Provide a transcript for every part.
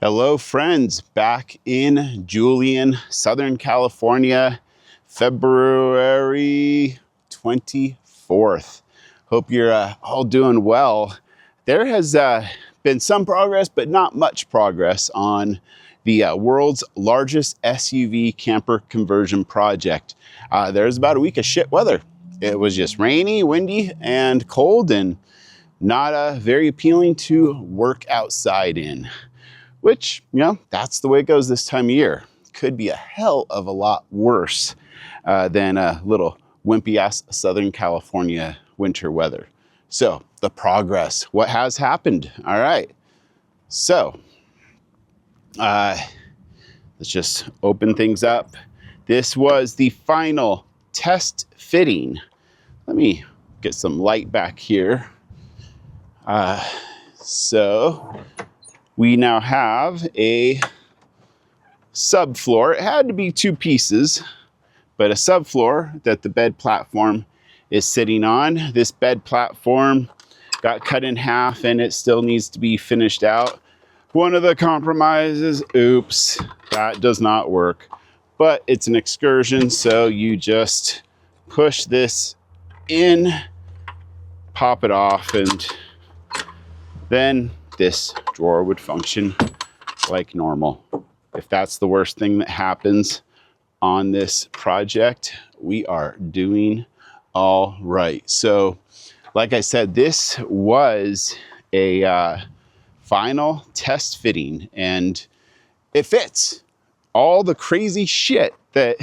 Hello friends, back in Julian, Southern California, February 24th. Hope you're all doing well. There has been some progress, but not much progress on the world's largest SUV camper conversion project. There's about a week of shit weather. It was just rainy, windy, and cold, and not very appealing to work outside in. Which, you know, that's the way it goes this time of year. Could be a hell of a lot worse than a little wimpy ass Southern California winter weather. So the progress, what has happened? All right. So let's just open things up. This was the final test fitting. Let me get some light back here. We now have a subfloor. It had to be two pieces, but a subfloor that the bed platform is sitting on. This bed platform got cut in half and it still needs to be finished out. One of the compromises, oops, that does not work, but it's an Excursion, so you just push this in, pop it off, and then this drawer would function like normal. If that's the worst thing that happens on this project, we are doing all right. So, like I said, this was a final test fitting, and it fits all the crazy shit that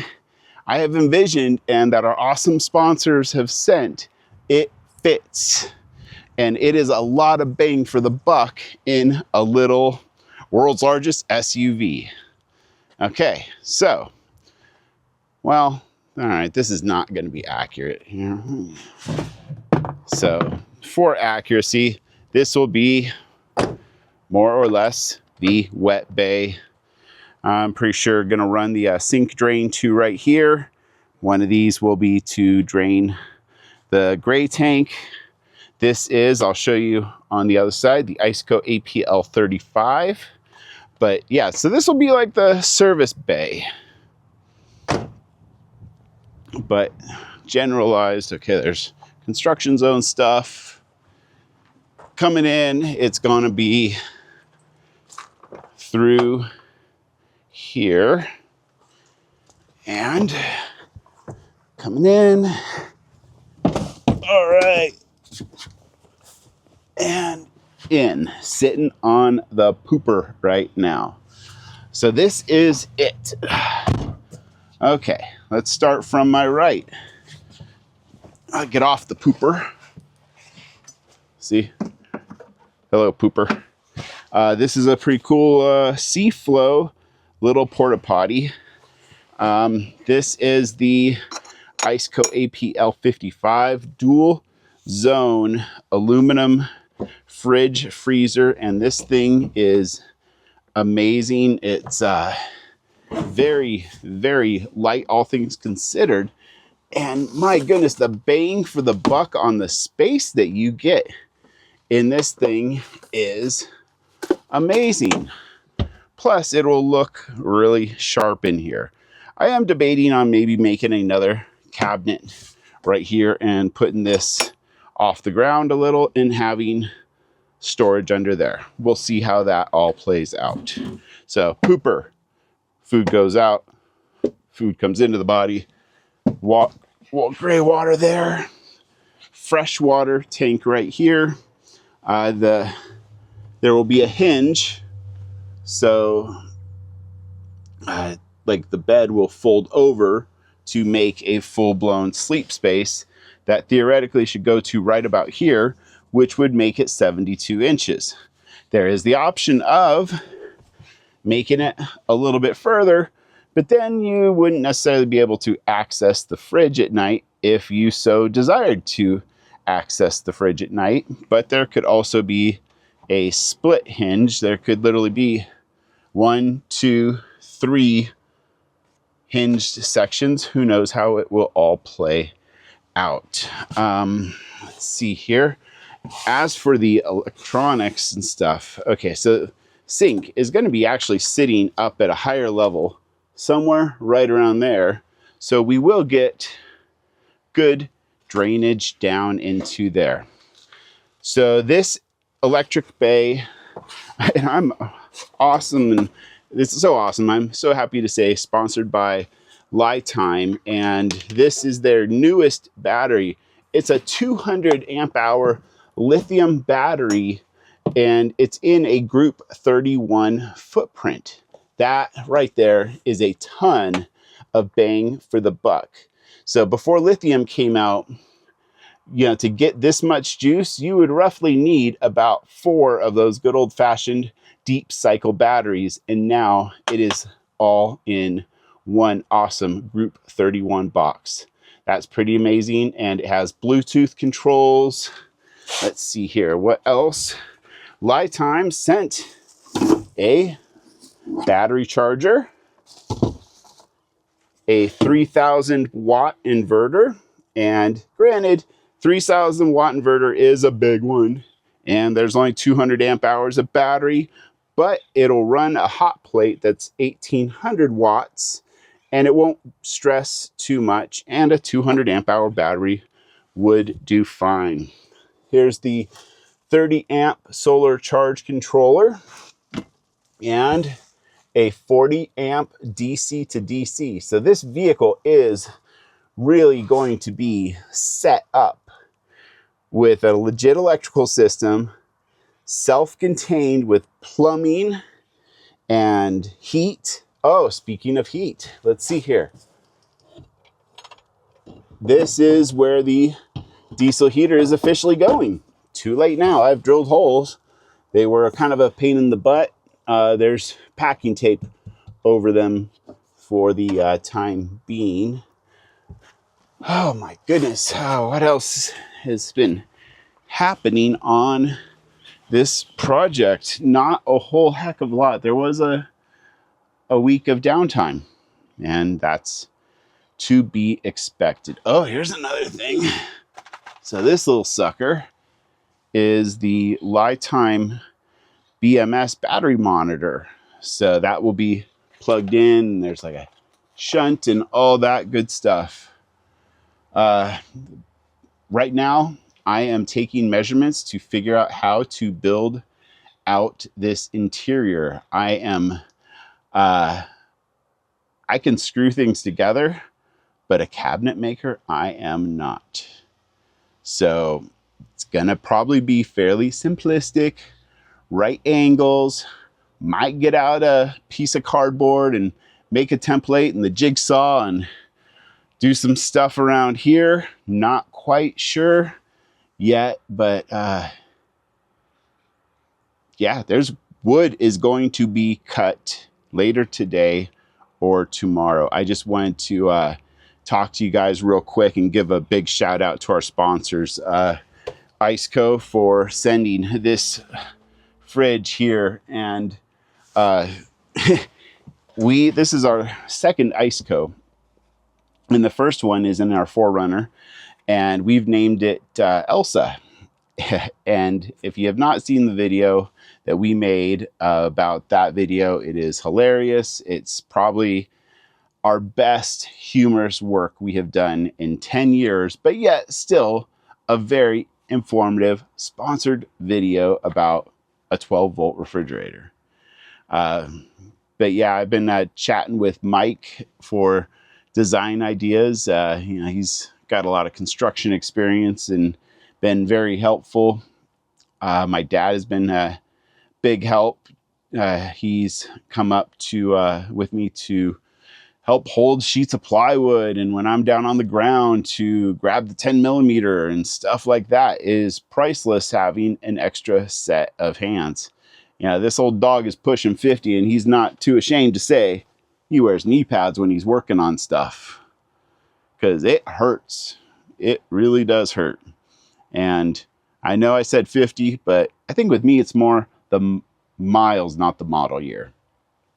I have envisioned and that our awesome sponsors have sent. It fits. And it is a lot of bang for the buck in a little world's largest SUV. Okay, so, well, all right, this is not going to be accurate here. So, for accuracy, this will be more or less the wet bay. I'm pretty sure going to run the sink drain to right here. One of these will be to drain the gray tank. This is, I'll show you on the other side, the Iceco APL 35. But yeah, so this will be like the service bay. But generalized, okay, there's construction zone stuff. Coming in, it's gonna be through here. And coming in, all right. And in, sitting on the pooper right now. So this is it. Okay, let's start from my right. I'll get off the pooper. See? Hello, pooper. This is a pretty cool Seaflow little porta potty. This is the Iceco APL 55 dual zone aluminum fridge freezer, and this thing is amazing. It's very, very light, all things considered, and my goodness, the bang for the buck on the space that you get in this thing is amazing. Plus it will look really sharp in here. I am debating on maybe making another cabinet right here and putting this off the ground a little and having storage under there. We'll see how that all plays out. So pooper, food goes out, food comes into the body, gray water there, fresh water tank right here. There will be a hinge, so like the bed will fold over to make a full-blown sleep space that theoretically should go to right about here, which would make it 72 inches. There is the option of making it a little bit further, but then you wouldn't necessarily be able to access the fridge at night if you so desired to access the fridge at night. But there could also be a split hinge. There could literally be 1, 2, 3 hinged sections. Who knows how it will all play out. Let's see here. As for the electronics and stuff, okay, so sink is going to be actually sitting up at a higher level, somewhere right around there. So we will get good drainage down into there. So this electric bay, and I'm awesome, and this is so awesome. I'm so happy to say sponsored by Lifetime, and this is their newest battery. It's a 200 amp hour lithium battery, and it's in a group 31 footprint. That right there is a ton of bang for the buck. So before lithium came out, you know, to get this much juice, you would roughly need about 4 of those good old-fashioned deep cycle batteries, and now it is all in one awesome group 31 box. That's pretty amazing, and it has Bluetooth controls. Let's see here, what else? Lifetime sent a battery charger, a 3,000 watt inverter, and granted, 3,000 watt inverter is a big one, and there's only 200 amp hours of battery, but it'll run a hot plate that's 1,800 watts, and it won't stress too much, and a 200 amp hour battery would do fine. Here's the 30 amp solar charge controller and a 40 amp DC to DC. So this vehicle is really going to be set up with a legit electrical system, self-contained with plumbing and heat. Oh, speaking of heat, let's see here. This is where the diesel heater is officially going. Too late now, I've drilled holes. They were kind of a pain in the butt. There's packing tape over them for the time being. Oh my goodness, what else has been happening on this project? Not a whole heck of a lot. There was a week of downtime, and that's to be expected. Oh, here's another thing. So this little sucker is the Lifetime BMS battery monitor. So that will be plugged in. There's like a shunt and all that good stuff. Right now, I am taking measurements to figure out how to build out this interior. I can screw things together, but a cabinet maker, I am not. So it's gonna probably be fairly simplistic, right angles, might get out a piece of cardboard and make a template and the jigsaw and do some stuff around here. Not quite sure yet, but yeah, there's wood is going to be cut later today or tomorrow. I just wanted to talk to you guys real quick and give a big shout out to our sponsors, Iceco, for sending this fridge here, and this is our second Iceco, and the first one is in our 4Runner, and we've named it Elsa. And if you have not seen the video that we made about that video, it is hilarious. It's probably our best humorous work we have done in 10 years, but yet still a very informative sponsored video about a 12-volt refrigerator. But yeah, I've been chatting with Mike for design ideas. You know, he's got a lot of construction experience and been very helpful. My dad has been a big help. He's come up to with me to help hold sheets of plywood, and when I'm down on the ground to grab the 10mm and stuff like that. It is priceless having an extra set of hands. You know, this old dog is pushing 50, and he's not too ashamed to say he wears knee pads when he's working on stuff, because it hurts. It really does hurt. And I know I said 50, but I think with me it's more the miles, not the model year.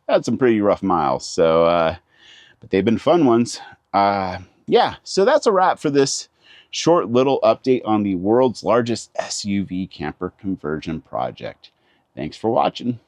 Had some pretty rough miles, so but they've been fun ones. Yeah, so that's a wrap for this short little update on the world's largest SUV camper conversion project. Thanks for watching.